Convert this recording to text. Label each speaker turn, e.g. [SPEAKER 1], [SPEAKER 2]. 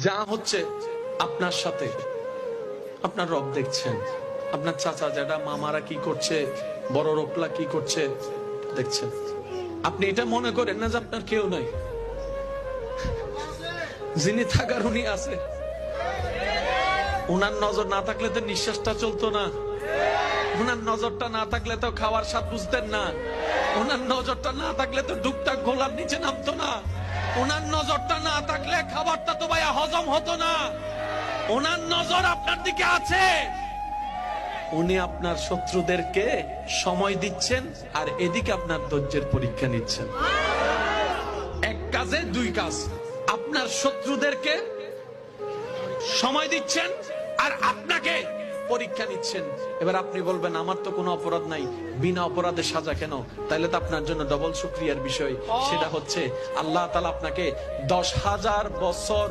[SPEAKER 1] যা হচ্ছে আপনার সাথে আপনার রব দেখছেন। আপনার চাচা জ্যাঠা মামারা কি করছে, বড় লোকলা কি করছে দেখছেন। আপনি এটা মনে করেন না যে আপনার কেউ নাই, যিনি থাকার উনি আছে। উনার নজর না থাকলে তো নিঃশ্বাসটা চলতো না, উনার নজরটা না থাকলে তো খাওয়ার স্বাদ বুঝতেন না, উনার নজরটা না থাকলে তো ডুবটা গোলার নিচে নামতো না, ওনার নজরটা না থাকলে খাবারটা তো ভাইয়া হজম হতো না। ওনার নজর আপনার দিকে আছে। উনি আপনার শত্রুদেরকে সময় দিচ্ছেন আর এদিকে আপনার ধৈর্যের পরীক্ষা নিচ্ছেন। এক কাজে দুই কাজ, আপনার শত্রুদেরকে সময় দিচ্ছেন আর আপনাকে পরীক্ষা নিচ্ছেন। এবার আপনি বলবেন আমার তো কোনো অপরাধ নাই, বিনা অপরাধে সাজা কেন? তাইলে তো আপনার জন্য ডবল শুকরিয়ার বিষয়। সেটা হচ্ছে আল্লাহ তাআলা আপনাকে 10,000 বছর